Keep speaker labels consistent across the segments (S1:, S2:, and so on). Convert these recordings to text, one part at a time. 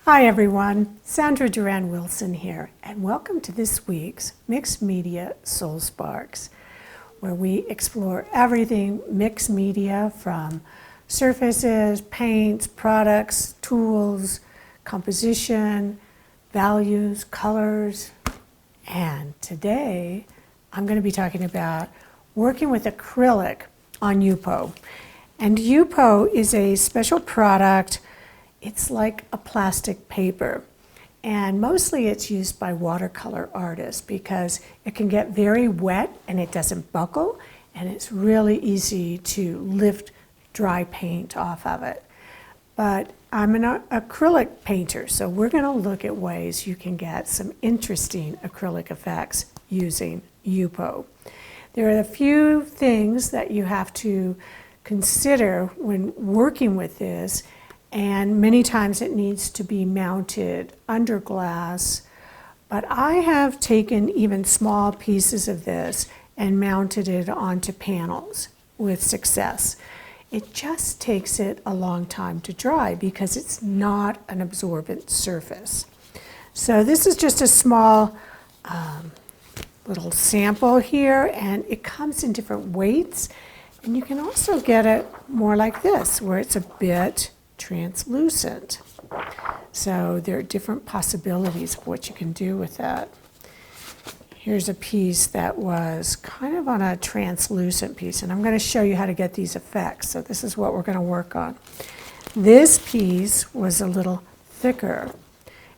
S1: Hi everyone, Sandra Duran Wilson here, and welcome to this week's Mixed Media Soul Sparks, where we explore everything mixed media from surfaces, paints, products, tools, composition, values, colors, and today I'm going to be talking about working with acrylic on Yupo. And Yupo is a special product. It's like a plastic paper, and mostly it's used by watercolor artists because it can get very wet and it doesn't buckle, and it's really easy to lift dry paint off of it. But I'm an acrylic painter, so we're going to look at ways you can get some interesting acrylic effects using Yupo. There are a few things that you have to consider when working with this. And many times it needs to be mounted under glass. But I have taken even small pieces of this and mounted it onto panels with success. It just takes it a long time to dry because it's not an absorbent surface. So this is just a small little sample here, and it comes in different weights. And you can also get it more like this, where it's a bit translucent. So there are different possibilities of what you can do with that. Here's a piece that was kind of on a translucent piece, and I'm going to show you how to get these effects. So this is what we're going to work on. This piece was a little thicker,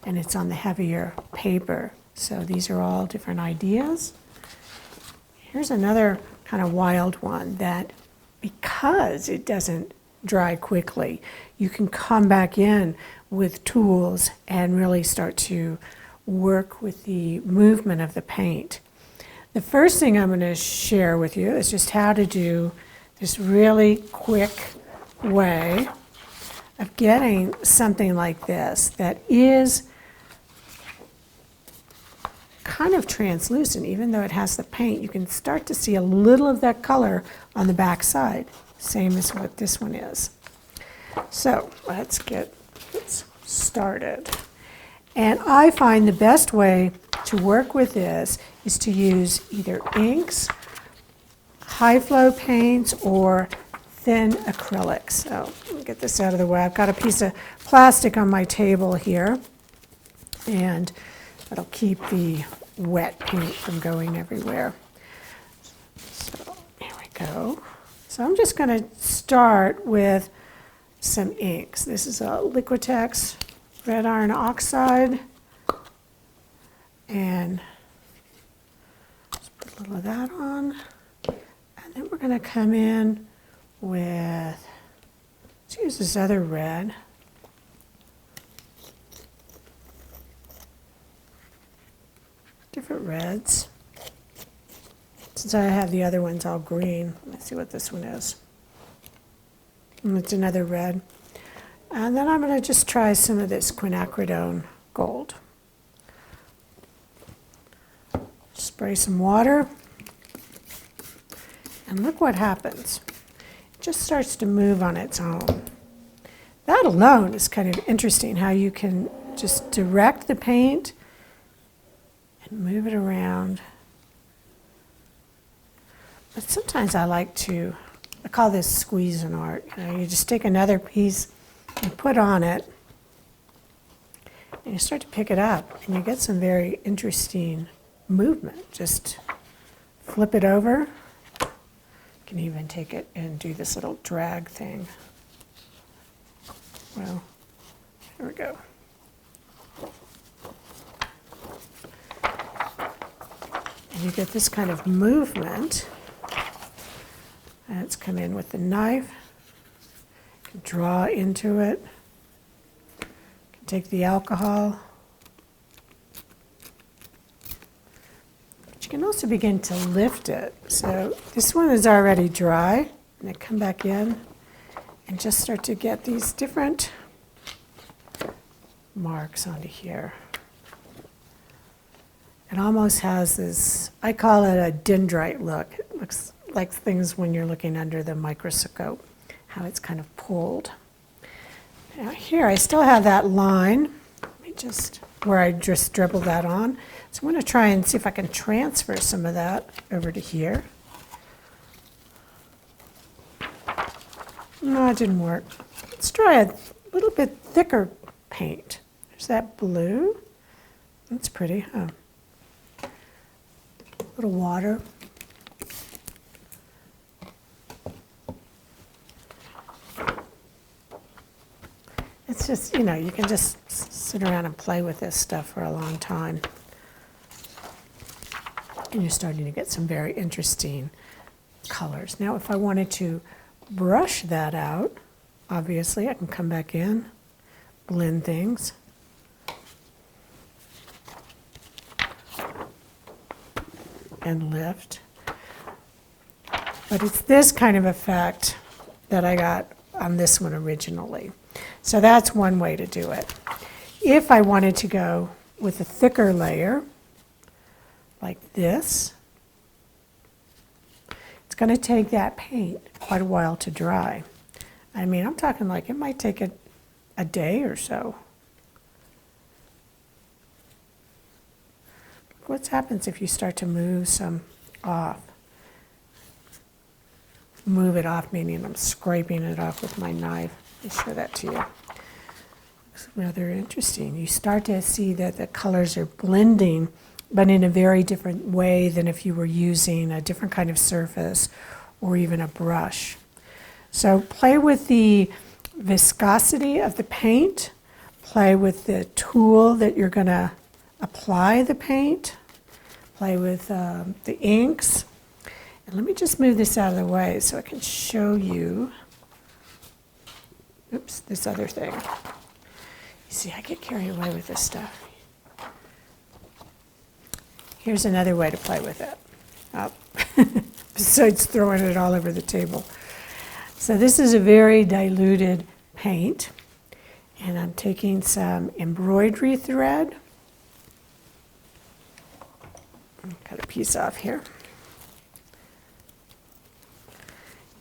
S1: and it's on the heavier paper. So these are all different ideas. Here's another kind of wild one that, because it doesn't dry quickly, you can come back in with tools and really start to work with the movement of the paint. The first thing I'm going to share with you is just how to do this really quick way of getting something like this that is kind of translucent. Even though it has the paint, you can start to see a little of that color on the back side. Same as what this one is. So let's get this started. And I find the best way to work with this is to use either inks, high flow paints, or thin acrylics. So let me get this out of the way. I've got a piece of plastic on my table here, and that'll keep the wet paint from going everywhere. So here we go. So I'm just going to start with some inks. This is a Liquitex red iron oxide, and just put a little of that on. And then we're going to come in with, let's use this other red. Different reds. Since I have the other ones all green, let's see what this one is. And it's another red. And then I'm going to just try some of this quinacridone gold. Spray some water. And look what happens. It just starts to move on its own. That alone is kind of interesting, how you can just direct the paint and move it around. But sometimes I like to, I call this squeezing art. You just take another piece and put on it, and you start to pick it up, and you get some very interesting movement. Just flip it over. You can even take it and do this little drag thing. Well, here we go. And you get this kind of movement. And it's come in with the knife, you can draw into it, you can take the alcohol, but you can also begin to lift it. So this one is already dry, and I come back in and just start to get these different marks onto here. It almost has this, I call it a dendrite look. It looks like things when you're looking under the microscope, how it's kind of pulled. Now here I still have that line, just where I just dribbled that on. So I'm going to try and see if I can transfer some of that over to here. No, it didn't work. Let's try a little bit thicker paint. There's that blue. That's pretty, huh? A little water. It's just, you know, you can just sit around and play with this stuff for a long time. And you're starting to get some very interesting colors. Now, if I wanted to brush that out, obviously, I can come back in, blend things. And lift. But it's this kind of effect that I got on this one originally. So that's one way to do it. If I wanted to go with a thicker layer, like this, it's going to take that paint quite a while to dry. I mean, I'm talking like it might take a day or so. What happens if you start to move some off? Move it off, meaning I'm scraping it off with my knife. Let me show that to you. It's rather interesting. You start to see that the colors are blending, but in a very different way than if you were using a different kind of surface or even a brush. So play with the viscosity of the paint, play with the tool that you're going to apply the paint, play with the inks. And let me just move this out of the way so I can show you, oops, this other thing. You see, I get carried away with this stuff. Here's another way to play with it, besides throwing it all over the table. So this is a very diluted paint, and I'm taking some embroidery thread. Cut a piece off here.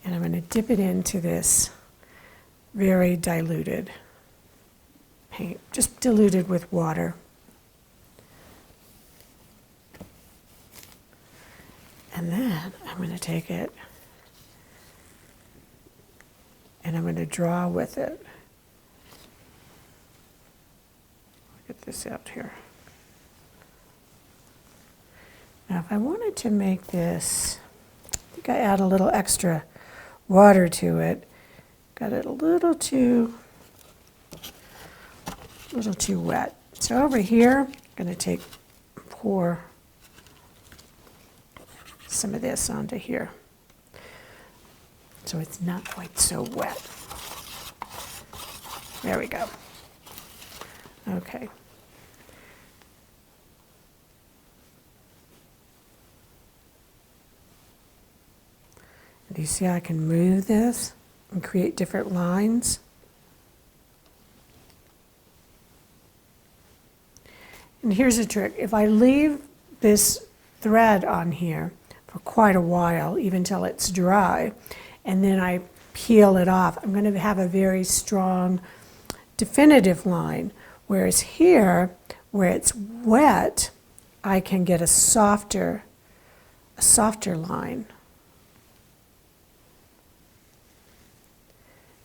S1: And I'm going to dip it into this very diluted paint, just diluted with water. And then I'm going to take it and I'm going to draw with it. Get this out here. Now, if I wanted to make this, I think I add a little extra water to it. Got it a little too wet. So over here, I'm going to pour some of this onto here, so it's not quite so wet. There we go. Okay. Do you see I can move this and create different lines? And here's a trick. If I leave this thread on here for quite a while, even till it's dry, and then I peel it off, I'm going to have a very strong, definitive line. Whereas here, where it's wet, I can get a softer line.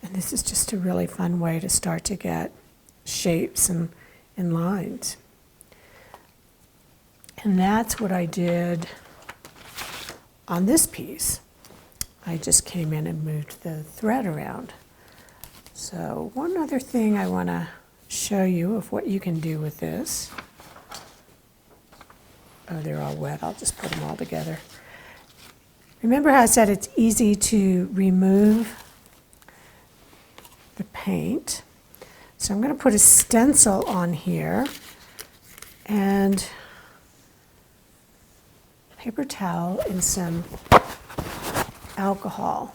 S1: And this is just a really fun way to start to get shapes and lines. And that's what I did on this piece. I just came in and moved the thread around. So one other thing I want to show you of what you can do with this. Oh, they're all wet. I'll just put them all together. Remember how I said it's easy to remove the paint? So I'm going to put a stencil on here and paper towel and some alcohol.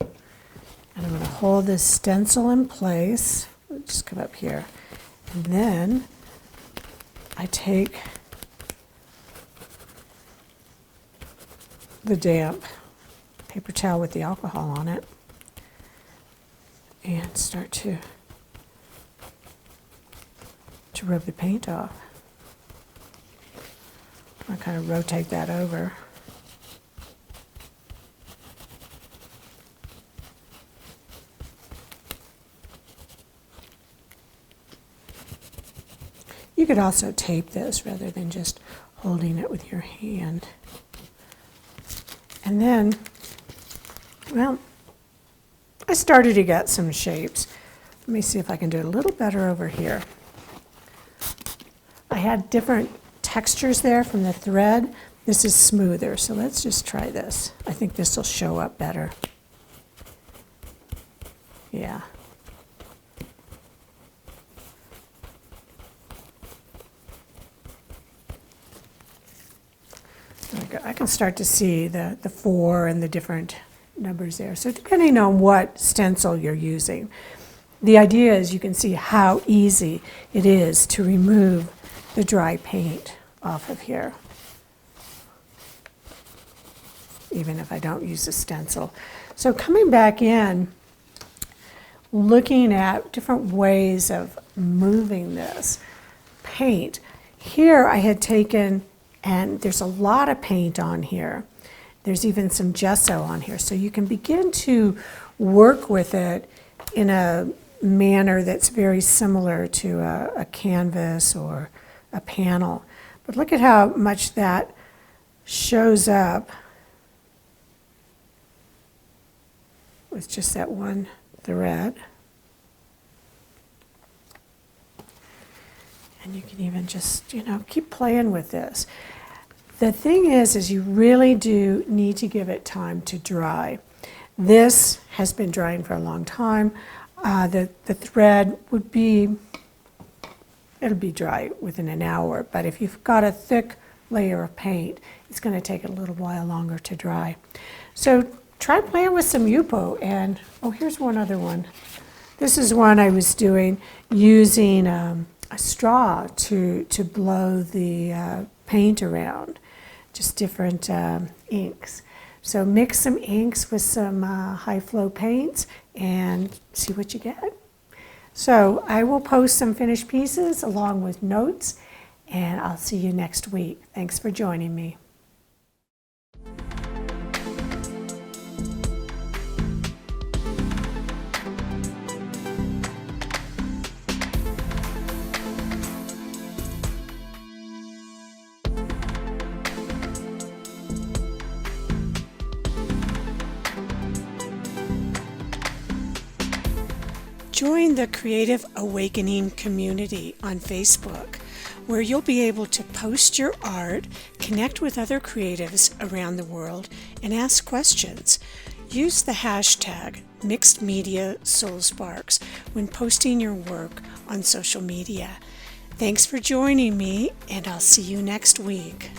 S1: And I'm going to hold this stencil in place. Let's just come up here. And then I take the damp paper towel with the alcohol on it, and start to rub the paint off. I kind of rotate that over. You could also tape this rather than just holding it with your hand. And then, well, I started to get some shapes. Let me see if I can do it a little better over here. I had different textures there from the thread. This is smoother, so let's just try this. I think this will show up better. Yeah. I can start to see the 4 and the different numbers there. So depending on what stencil you're using, the idea is you can see how easy it is to remove the dry paint off of here, even if I don't use a stencil. So coming back in, looking at different ways of moving this paint. Here I had taken, and there's a lot of paint on here. There's even some gesso on here. So you can begin to work with it in a manner that's very similar to a canvas or a panel. But look at how much that shows up with just that one thread. And you can even just, keep playing with this. The thing is you really do need to give it time to dry. This has been drying for a long time. The thread would be, it'll be dry within an hour, but if you've got a thick layer of paint, it's going to take a little while longer to dry. So try playing with some Yupo, and oh, here's one other one. This is one I was doing using a straw to blow the paint around, just different inks. So mix some inks with some high flow paints and see what you get. So I will post some finished pieces along with notes, and I'll see you next week. Thanks for joining me. Join the Creative Awakening community on Facebook, where you'll be able to post your art, connect with other creatives around the world, and ask questions. Use the hashtag #MixedMediaSoulSparks when posting your work on social media. Thanks for joining me, and I'll see you next week.